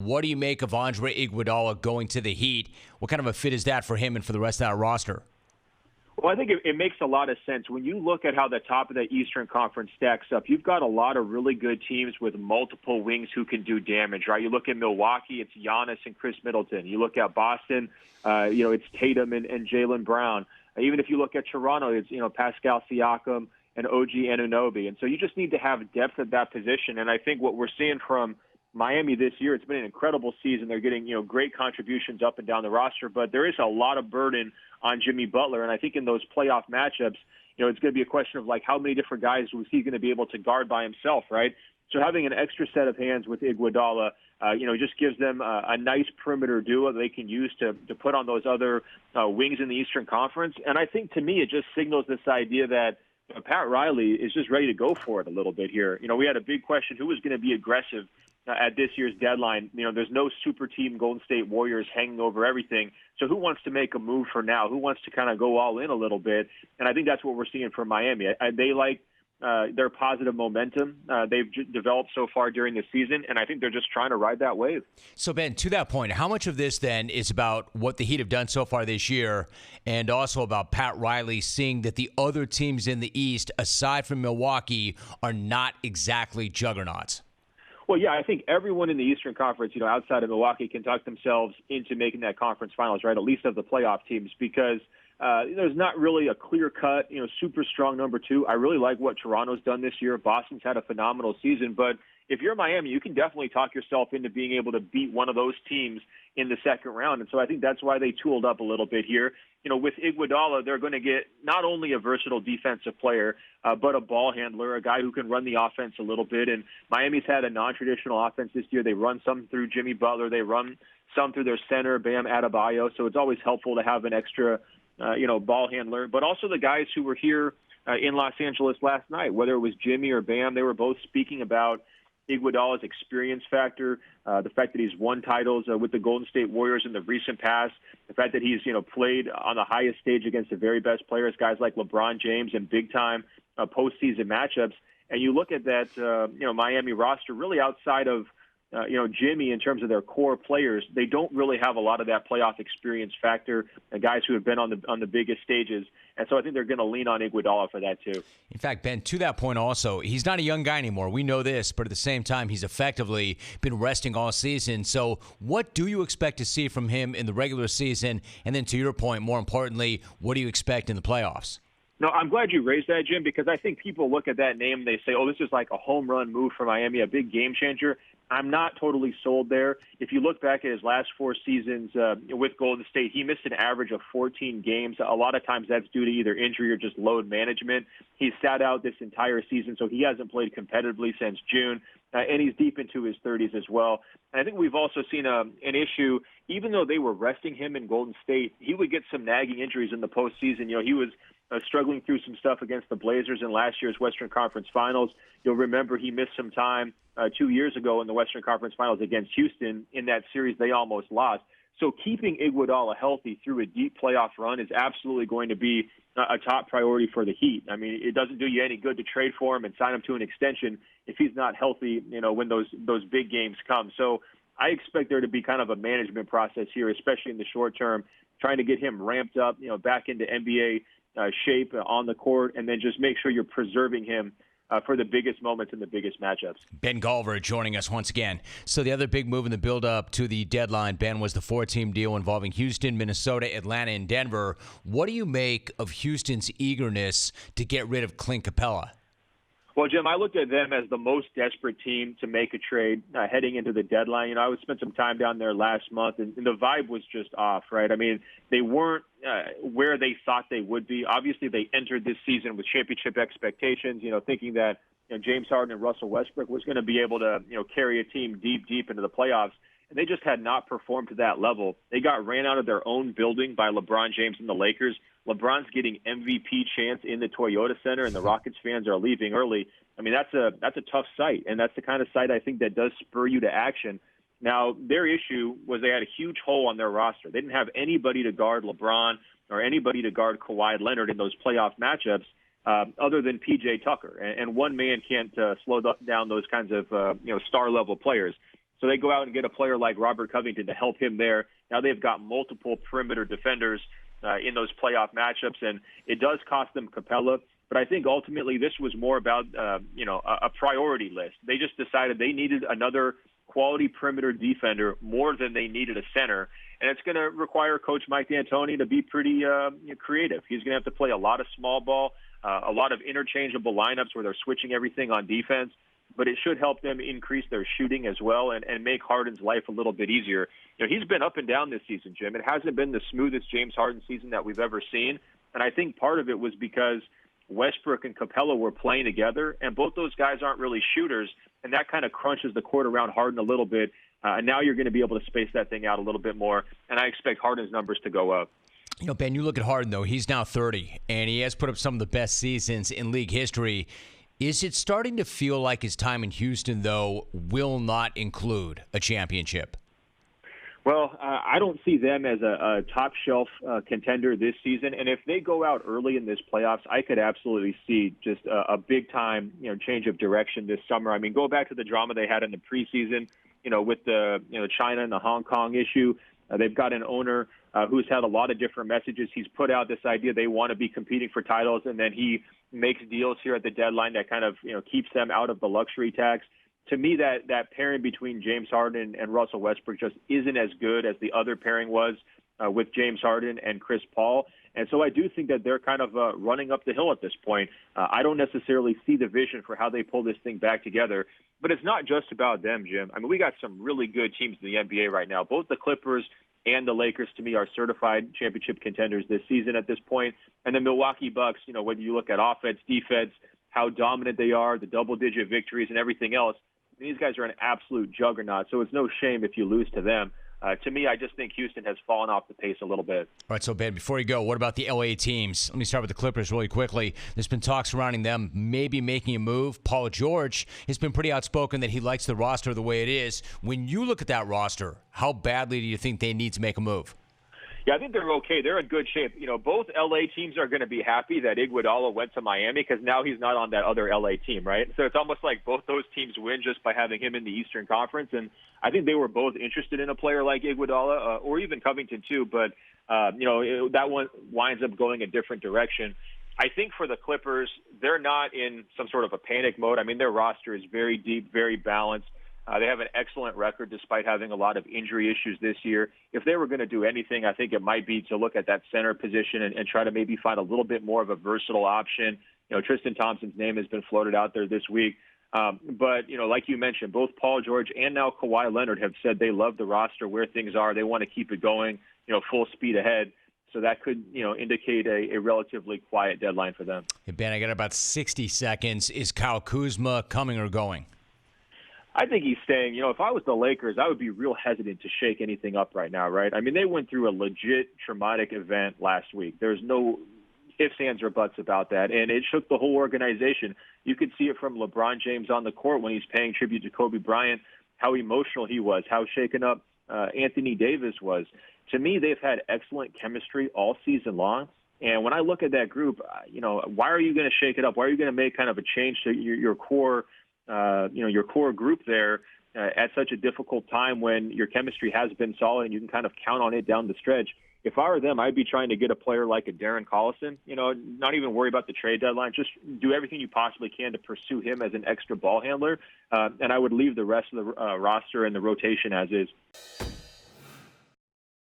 What do you make of Andre Iguodala going to the Heat? What kind of a fit is that for him and for the rest of that roster? Well, I think it makes a lot of sense. When you look at how the top of the Eastern Conference stacks up, you've got a lot of really good teams with multiple wings who can do damage, right? You look at Milwaukee, it's Giannis and Chris Middleton. You look at Boston, it's Tatum and Jaylen Brown. Even if you look at Toronto, it's, Pascal Siakam and OG Anunoby. And so you just need to have depth at that position. And I think what we're seeing from Miami this year, it's been an incredible season. They're getting, great contributions up and down the roster, but there is a lot of burden on Jimmy Butler. And I think in those playoff matchups, it's going to be a question of like how many different guys was he going to be able to guard by himself, right? So having an extra set of hands with Iguodala, just gives them a nice perimeter duo they can use to put on those other wings in the Eastern Conference. And I think to me, it just signals this idea that Pat Riley is just ready to go for it a little bit here. We had a big question, who was going to be aggressive at this year's deadline. There's no super team Golden State Warriors hanging over everything. So who wants to make a move for now? Who wants to kind of go all in a little bit? And I think that's what we're seeing from Miami. They like their positive momentum they've developed so far during the season, and I think they're just trying to ride that wave. So, Ben, to that point, how much of this then is about what the Heat have done so far this year and also about Pat Riley seeing that the other teams in the East, aside from Milwaukee, are not exactly juggernauts? Well, yeah, I think everyone in the Eastern Conference, outside of Milwaukee, can talk themselves into making that conference finals, right, at least of the playoff teams, because there's not really a clear-cut, super strong number two. I really like what Toronto's done this year. Boston's had a phenomenal season. But if you're Miami, you can definitely talk yourself into being able to beat one of those teams in the second round. And so I think that's why they tooled up a little bit here. With Iguodala, they're going to get not only a versatile defensive player, but a ball handler, a guy who can run the offense a little bit. And Miami's had a non-traditional offense this year. They run some through Jimmy Butler. They run some through their center, Bam Adebayo. So it's always helpful to have an extra ball handler, but also the guys who were here in Los Angeles last night, whether it was Jimmy or Bam, they were both speaking about Iguodala's experience factor, the fact that he's won titles with the Golden State Warriors in the recent past, the fact that he's, played on the highest stage against the very best players, guys like LeBron James and big-time postseason matchups. And you look at that, Miami roster really outside of Jimmy, in terms of their core players, they don't really have a lot of that playoff experience factor, guys who have been on the biggest stages. And so I think they're going to lean on Iguodala for that too. In fact, Ben, to that point also, he's not a young guy anymore. We know this, but at the same time, he's effectively been resting all season. So what do you expect to see from him in the regular season? And then to your point, more importantly, what do you expect in the playoffs? No, I'm glad you raised that, Jim, because I think people look at that name and they say, oh, this is like a home run move for Miami, a big game changer. I'm not totally sold there. If you look back at his last four seasons with Golden State, he missed an average of 14 games. A lot of times that's due to either injury or just load management. He's sat out this entire season, so he hasn't played competitively since June, and he's deep into his 30s as well. And I think we've also seen an issue, even though they were resting him in Golden State, he would get some nagging injuries in the postseason. He was struggling through some stuff against the Blazers in last year's Western Conference Finals. You'll remember he missed some time 2 years ago in the Western Conference Finals against Houston. In that series, they almost lost. So keeping Iguodala healthy through a deep playoff run is absolutely going to be a top priority for the Heat. I mean, it doesn't do you any good to trade for him and sign him to an extension if he's not healthy, when those big games come. So I expect there to be kind of a management process here, especially in the short term, trying to get him ramped up, back into NBA shape on the court, and then just make sure you're preserving him for the biggest moments and the biggest matchups. Ben Golliver joining us once again. So the other big move in the build-up to the deadline, Ben, was the 4-team deal involving Houston, Minnesota, Atlanta, and Denver. What do you make of Houston's eagerness to get rid of Clint Capela? Well, Jim, I looked at them as the most desperate team to make a trade heading into the deadline. I would spend some time down there last month, and the vibe was just off, right? I mean, they weren't where they thought they would be. Obviously, they entered this season with championship expectations, thinking that James Harden and Russell Westbrook was going to be able to, carry a team deep into the playoffs. And they just had not performed to that level. They got ran out of their own building by LeBron James and the Lakers. LeBron's getting MVP chance in the Toyota Center, and the Rockets fans are leaving early. I mean, that's a tough sight, and that's the kind of sight I think that does spur you to action. Now, their issue was they had a huge hole on their roster. They didn't have anybody to guard LeBron or anybody to guard Kawhi Leonard in those playoff matchups other than P.J. Tucker. And one man can't slow down those kinds of star-level players. So they go out and get a player like Robert Covington to help him there. Now they've got multiple perimeter defenders in those playoff matchups, and it does cost them Capela. But I think ultimately this was more about, a priority list. They just decided they needed another quality perimeter defender more than they needed a center. And it's going to require Coach Mike D'Antoni to be pretty creative. He's going to have to play a lot of small ball, a lot of interchangeable lineups where they're switching everything on defense. But it should help them increase their shooting as well and make Harden's life a little bit easier. He's been up and down this season, Jim. It hasn't been the smoothest James Harden season that we've ever seen. And I think part of it was because Westbrook and Capela were playing together, and both those guys aren't really shooters, and that kind of crunches the court around Harden a little bit. And now you're going to be able to space that thing out a little bit more, and I expect Harden's numbers to go up. Ben, you look at Harden, though. He's now 30, and he has put up some of the best seasons in league history. Is it starting to feel like his time in Houston, though, will not include a championship? Well, I don't see them as a top-shelf contender this season. And if they go out early in this playoffs, I could absolutely see just a big-time, change of direction this summer. I mean, go back to the drama they had in the preseason, with the, China and the Hong Kong issue. They've got an owner who's had a lot of different messages. He's put out this idea they want to be competing for titles, and then he makes deals here at the deadline that kind of, keeps them out of the luxury tax. To me, that pairing between James Harden and Russell Westbrook just isn't as good as the other pairing was with James Harden and Chris Paul. And so I do think that they're kind of running up the hill at this point. I don't necessarily see the vision for how they pull this thing back together. But it's not just about them, Jim. I mean, we got some really good teams in the NBA right now. Both the Clippers and the Lakers, to me, are certified championship contenders this season at this point. And the Milwaukee Bucks, whether you look at offense, defense, how dominant they are, the double-digit victories and everything else, these guys are an absolute juggernaut, so it's no shame if you lose to them. To me, I just think Houston has fallen off the pace a little bit. All right, so Ben, before you go, what about the LA teams? Let me start with the Clippers really quickly. There's been talk surrounding them maybe making a move. Paul George has been pretty outspoken that he likes the roster the way it is. When you look at that roster, how badly do you think they need to make a move? Yeah, I think they're okay. They're in good shape. Both L.A. teams are going to be happy that Iguodala went to Miami because now he's not on that other L.A. team, right? So it's almost like both those teams win just by having him in the Eastern Conference. And I think they were both interested in a player like Iguodala or even Covington too, but, that one winds up going a different direction. I think for the Clippers, they're not in some sort of a panic mode. I mean, their roster is very deep, very balanced. They have an excellent record despite having a lot of injury issues this year. If they were going to do anything, I think it might be to look at that center position and try to maybe find a little bit more of a versatile option. Tristan Thompson's name has been floated out there this week. But, like you mentioned, both Paul George and now Kawhi Leonard have said they love the roster where things are. They want to keep it going, full speed ahead. So that could, indicate a relatively quiet deadline for them. Hey, Ben, I got about 60 seconds. Is Kyle Kuzma coming or going? I think he's staying. If I was the Lakers, I would be real hesitant to shake anything up right now, right? I mean, they went through a legit traumatic event last week. There's no ifs, ands, or buts about that, and it shook the whole organization. You could see it from LeBron James on the court when he's paying tribute to Kobe Bryant, how emotional he was, how shaken up Anthony Davis was. To me, they've had excellent chemistry all season long. And when I look at that group, why are you going to shake it up? Why are you going to make kind of a change to your core your core group there at such a difficult time when your chemistry has been solid and you can kind of count on it down the stretch? If I were them, I'd be trying to get a player like a Darren Collison, not even worry about the trade deadline. Just do everything you possibly can to pursue him as an extra ball handler. And I would leave the rest of the roster and the rotation as is.